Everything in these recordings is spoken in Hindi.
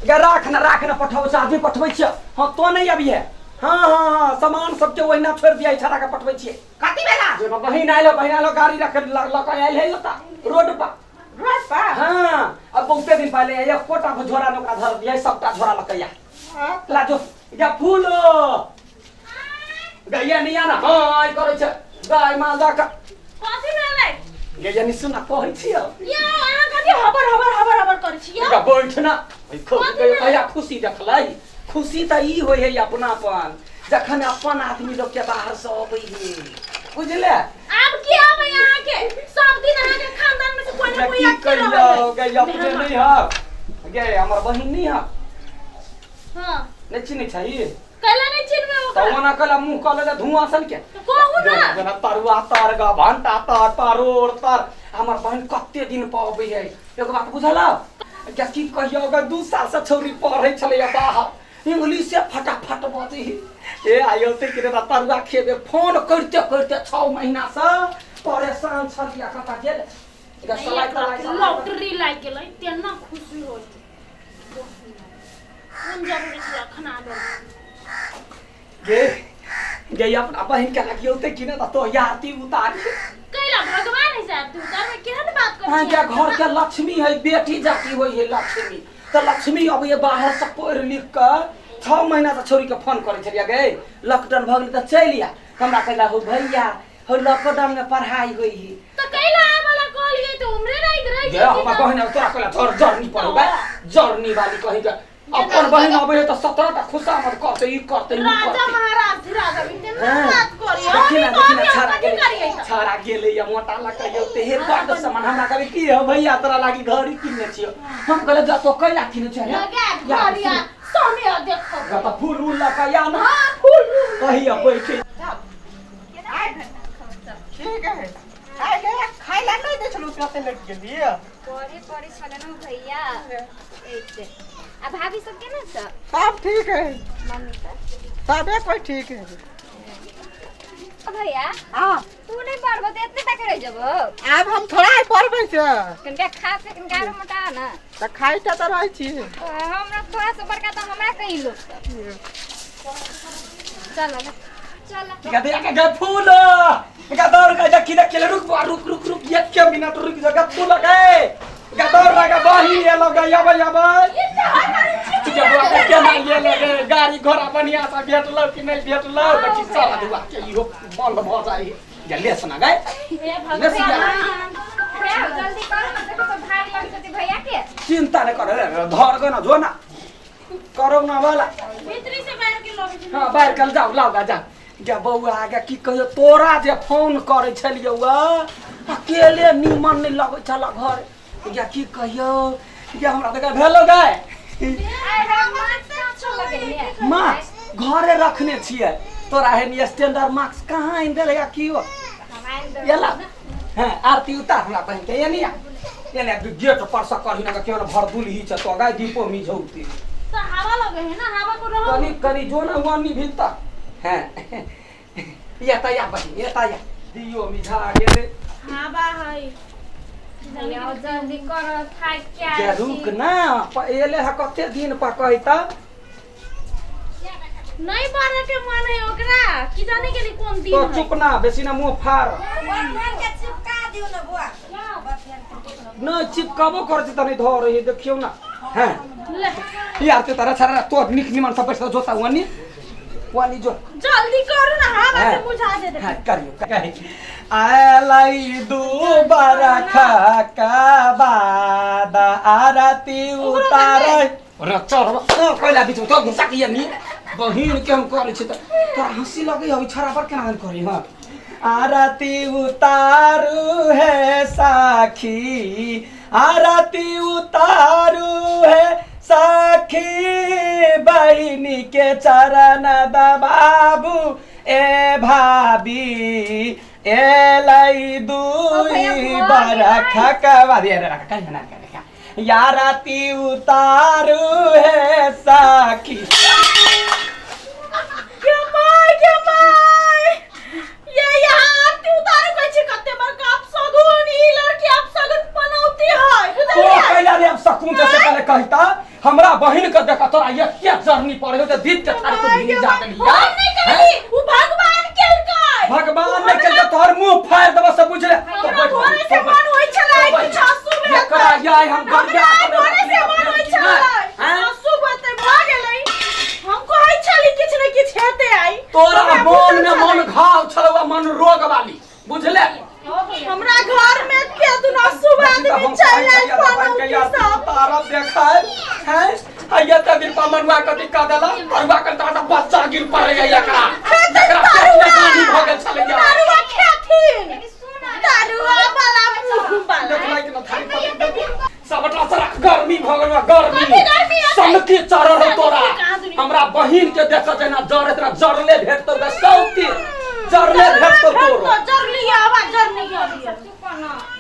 राख न पठबै छ आदमी पठबै छ। हां तो नहीं अभी है। हां सामान सबके ओहिना छोड़ दिया छरा के पठबै छिए। कति बेला जे बहिन आइलो गाड़ी रख लक आइल है लता रोड पर। हां अब बहुते दिन पहले एक कोटा झोरा नौका धर दिया सबटा झोरा लकैया। ला जो या फूल गैया नहीं आना। हां करे छ गाय माल का कथि भेलै गैया नि सुना कहै छियो या अहाँ कथि हबर करै छी या बैठ ना कहिया खुशी देखलै। खुशी त ई होय है अपनापन जखन अपन आदमी लोग के बाहर से अबै है बुझले। अब की आबै अहाँ के सब दिन अहाँ के खानदान में से कोई न कोई की कहियो गैया अपने नहीं है गे हमर बहिन नहीं है। हां नहीं चिन्ह छै कैला नहीं चिन्हबे ओकरा तो मना कला मुंह कले धुआं सन के कहू ना जना तरुआ तर ग भंटा तर परोड़ तर हमर बहन कते दिन पाबै है। एगो बात बुझला क्या की कहियो अगर 2 साल से छौरी पढ़ै छलै बाहर इंग्लिश से फटाफट बजै है। ए आयो ते कि तरुआ खेबे फोन करते 6 महीना से परेशान छलिया कता गेल एगा सलाई तलाई लॉटरी लाग गेलै तेना खुशी होय कोन जरूरी छै खाना दे गे अपना बहन के लगियो ते कि ना तो याती उतार कैला भगवान है साहब तू उतार में केहन बात कर हां क्या घर के लक्ष्मी है बेटी जाती होई है लक्ष्मी तो लक्ष्मी अब ये बाहर से पढ़ लिख कर 6 महीना से छोरी के फोन करे छलिया गे लॉकडाउन भ गेल त चलिया हमरा कहला हो भैया हो लॉकडाउन में पढ़ाई होई है तो कैला वाला कहलिए तो उम्रे नहीं रह गे हमर बहन तोरा कहला जर्नी पढ़ोगा जर्नी वाली कहि के अपन बहन अबे त 17 टा खुशा मत करते ई करते राजा महाराज थी राजा बिन बात करियो देखिना छाड़ा गेले या मोटा लकइयो ते हे बड सामान हमरा कहबे की हो भैया तोरा लागी घड़ी किनने छियो हम कहले जा तो कैला किने छ घरिया सोने देखो गता फूल उल लकया ना फूल कहिया बैठे ठीक है आइ गे खाइला नहीं दे छलु कते लग गेलिए परी छले न भैया ऐसे अब भाभी सब केना छ सब ठीक है मम्मी का सबे कोई ठीक है। भैया हां तू नहीं पढ़बो त एतने तक रह जबो अब हम थोड़ा ही पढ़बै छ कनका खा के कनका मोटा ना त खाइटा त रहै छी हमरा थोड़ा सा बड़का त हमरा कहि लो चल गदे के फूल गदर का देखिले रुक एक के मिनट रुक जगह फूल गए गदर लगा बही ये लगा याबा जब के ना ये लगे गाड़ी घोड़ा बढ़िया से भेटलो कि नहीं भेटलो देखि साला दुआ के इहो बंद भ जाई जल्दी सुना गए जल्दी कर मतलब तो भाग लग जती भैया के चिंता नहीं कर धर गो ना जो ना करो ना वाला भीतरी से बाहर के लोग हां बाहर कल जाओ लाओ जा क्या बउआ आगे की कहियो तोरा जे फोन करे छलियौ अकेले निमन नहीं लगे छला घर क्या की कहियो क्या हमरा तक भेलो गए माँ घरे रखने छिए तोरा है स्टैंडर्ड मार्क्स कहाँ इन देले की हो येला हां आरती उतार हमरा बहन के ये नहीं ये गेट पर से करही ना केन भर दुलही छ तो गाय दीपो मी झौती तो हवा लगे है ना हवा को रहो कनी जो ना वानी भीतर हैं ये तया बही ये तया दियो मिठा गेले हवा है भैया जल्दी कर खाइ क्या के रुक ना एले ह कते दिन पर कहता नहीं मारे के मन है ओकरा की जाने के लिए कौन दिन तो है चुप ना बेसी ना मुंह फाड़ बफियन के चिपका दियो ना बुआ न चिपकाबो करती त नहीं धर रही देखियो ना हैं ले यार ते तारा छरा तो निक निमन सब पैसा जोता वानी जो जल्दी करो ना हवा से बुझा दे दे हां करियो कहि आलाई दुबारा खाका बाद आरती उतार र चरवा पहिला बिच तो घुसा के नि बहिन के हम करे छ त तोरा हंसी लगे अभी छरा पर केना करी हां आरती उतारू है साखी आरती उतारू है साखी बहिनी के चरण दबाबू ए भाभी एलाई दुई बरखा कवा दे रे का ना का यारती उतारू है साखी ये आरती उतारो कोई छी कते बार काप सगुन ई लड़की आप सगुन बनौती है तो पहला रे अब सकूं जैसे पहले कहता हमरा बहन के देखा तोरा ये क्या जर्नी पड़े हो त दीप के थारी को भिनी जा देली हम नहीं करी उ भगवान केलकै भगवान ने के तोहर मुंह फाड़ देबो सब बुझले हमरा घरे से मन होई छलै कि छासु में एकरा याय हम गड़िया घरे से मन होई छलै छासु बते भ गेलै हम कहै छली किछ ने किछ हेते आई तोरा मन में मन घाव छलवा मन रोग वाली बुझले हमरा घर में के दुना सुबह आदमी चल आइल पानो के सब तारा देखाय हैं आया त दिन पमनवा कथि का देला परवा करता त बच्चा गिर पड़े एकरा एकरा पेट गाड़ी भ गेल छले या दारुआ खेथिन दारुआ वाला मुंह वाला देखलाई कि न थारी पर सबटा सारा गर्मी भ गेल गर्मी सनकी चरर हो तोरा हमरा बहिन के देख जना जर इतना जरले भेट तो सौती जरले भेट तो तोरो जरली आवाज जरनी आबिया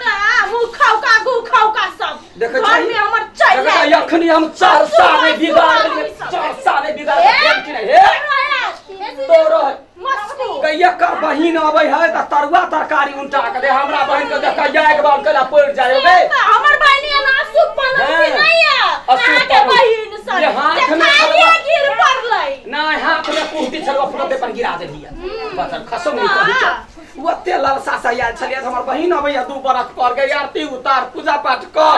ता मुंह खाऊ का सब देखे घर में हमर चल देखे अखनी हम 4 साल में बिगाड़ लिए 4 साल में बिगाड़ गेल कि नहीं हे तोरो मस्ती कहिया का बहिन आबै है त तरुआ तरकारी उल्टा के दे हमरा बहिन के देख या एक बार कला पड़ जायो बे हमर बहिनी ना सुपन नहीं है आके बहिन सर ये हाथ में खालिया गिर पड़लै नहीं हाथ में कुर्ती छलवा फुटे पर गिरा दे दिया बचन खसम नहीं कहि ओते ललसा सा याद छलिया हमर बहिन आबै दू बरख पर गई आरती उतार पूजा पाठ कर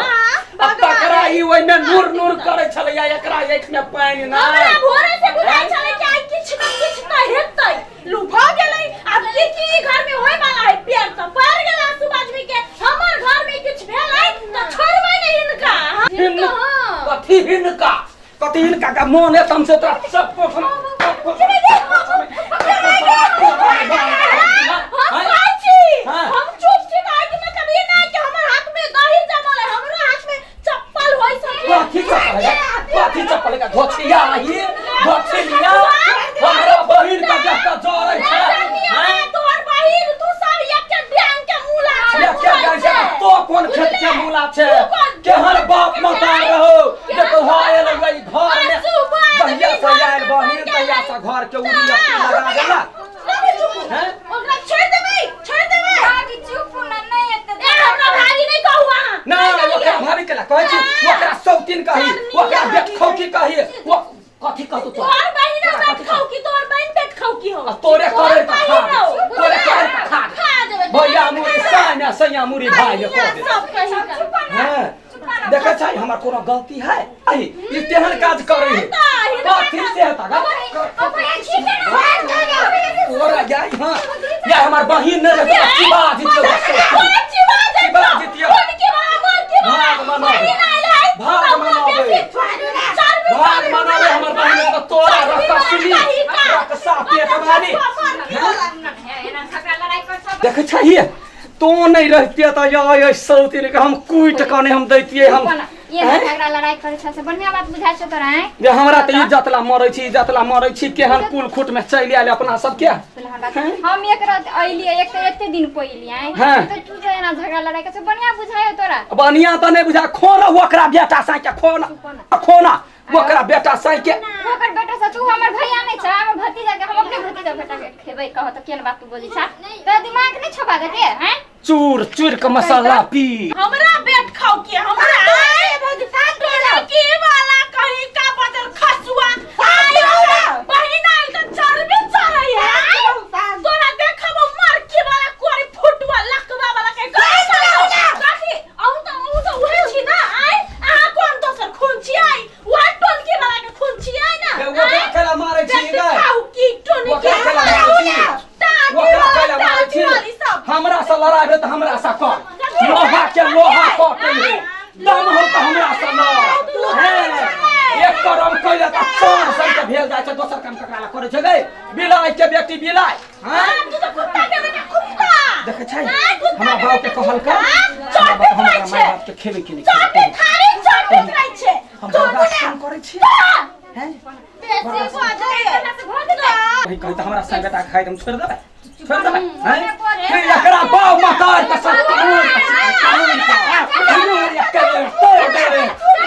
अब तकरा ई ओइ में नूर नूर करे छलिया एकरा एक में पानी ना हमरा भोरे से बुझाइ छले कि आई किछ न किछ त हेतै लुभा गेलै अब की घर में होय वाला है पेड़ त पड़ गेला सुबाजमी के हमर घर में किछ भेलै त छोड़बै नहीं इनका कथी हिनका का मोन है तुमसे तो सब हम चुप छी काहे कि मतलब ये नहीं कि हमर हाथ में दही जमल है हमरो हाथ में चप्पल होय कथी चप्पल का धोछिया ही धोछिया हमरा बहिन का जका जोरै छै तोर बहिन तू सब एक बैंक के मूला ये क्या गांजा तो कौन खेत के मूला छे केहन बाप मता रहो देखो हाय लगई घर में बहिया सयाल बहिन तया सा घर के उड़ी लगा देला हैं ओकरा छोड़ देबै भाभी चुप ना नहीं एते ए हमरा भाई नहीं कहू अहाँ ना ओकरा भाभी केला कहै छी ओकरा सौतीन कही ओकरा बेट खौकी कही वो कथी कहतो तो तोर बहिन बेट खाऊ की तोर बहिन बेट खाऊ की हो तोरे करे त खा तोरे करे त खा खा देबै भैया मुरी साया सैया मुरी भाई को दे सब कही का हैं देखै छै हमर कोनो गलती है आई ई तेहन काज करे है कथी से हता गा ओरा जाई हां या हमर बहिन ने रे चिबा दितियो चिबा दितियो भाग मनावे हमर बहिन के तोरा रकसली रकसा पेट वाली देख चाहिए तो नहीं रहती तो ये सौती ने हम कुट कने हम दैतिए हम ये झगड़ा लड़ाई करे छ से बढ़िया बात बुझाइ छ तोरा है जे हमरा त इज्जत ला मरै छी केहन कुल खुट में चलि आले अपना सब के हम एक रात आइली एक तो एते दिन पइली आए तो तू जे ना झगड़ा लड़ाई करे छ बढ़िया बुझायो तोरा बढ़िया त नहीं बुझा खोना ओकरा बेटा साइ के खोना ओकरा बेटा साइ के ओकर बेटा से तू हमर भैया नहीं छ हमर भतीजा के हम अपने भतीजा बेटा के खेबै कह त केन बात तू बोली छ त दिमाग नहीं छपा गते हैं चूर के मसाला पी हमरा बेट खाऊ की हमरा की वाला कहीं का बदल खसुआ बहिन आइल त चरबे चरई है तोरा देखब मर की वाला कोरी फुटवा लकवा वाला के काकी औ त उहे छी ना आई आ कोन दोसर खून छी आई वा टोन की वाला के खून छी आई ना वो केला मारै छी गे खाऊ की टोन वो केला मारै छी हमरा से लड़ाई भेल त हमरा से कर लोहा काटे है दम हो त हमरा से न है एक करम कइले त 4 सन के भेल जाय छै दोसर काम ककरा ला करे छै गे बिलाई के बेटी बिलाई हां तू तो कुत्ता के बेटा कुत्ता देखे छै हमरा बाप के कहल कर चोटे हमरा खाइ छै माय बाप के खेबे के चोटे नहीं खाली चोटे खाइ छै हम बर्दाश्त कम करे छी हैं बेसी बाजे कहि त हमरा संगता खाइ हम छोड़ देबै हैं फिर एकरा बाव मतार के सब कानून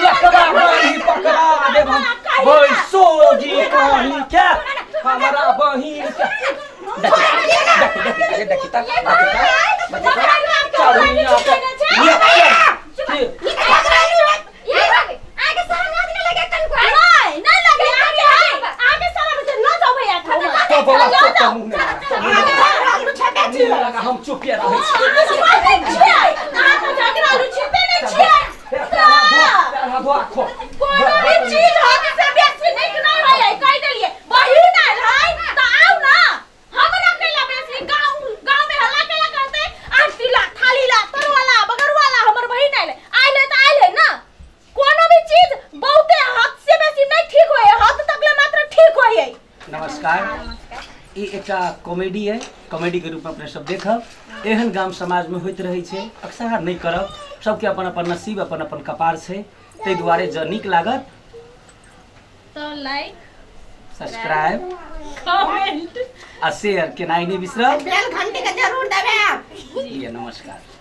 एकरा बही पकड़ा दे हम भई सोगी कहानी के हमरा बहिन के देखी त चारुनिया के ये ये आगे सामने लगे कन को तो मुंह में लगा, तो मुंह में लगा। मुंह में लगा, हम चुपिया रहे नमस्कार। ई एकटा कॉमेडी है, कॉमेडी के रूप में अपने सब देखब। एहन गाम समाज में होइत रहे छे, अक्सर नहीं करब। सबके अपन अपन नसीब, अपन अपन कपार छे। तै दुआरे ज नीक लागत तो लाइक, सब्सक्राइब कमेंट आ शेयर केनाइ नहीं बिसरब। बेल घंटी के जरूर दबाएब। ये नमस्कार।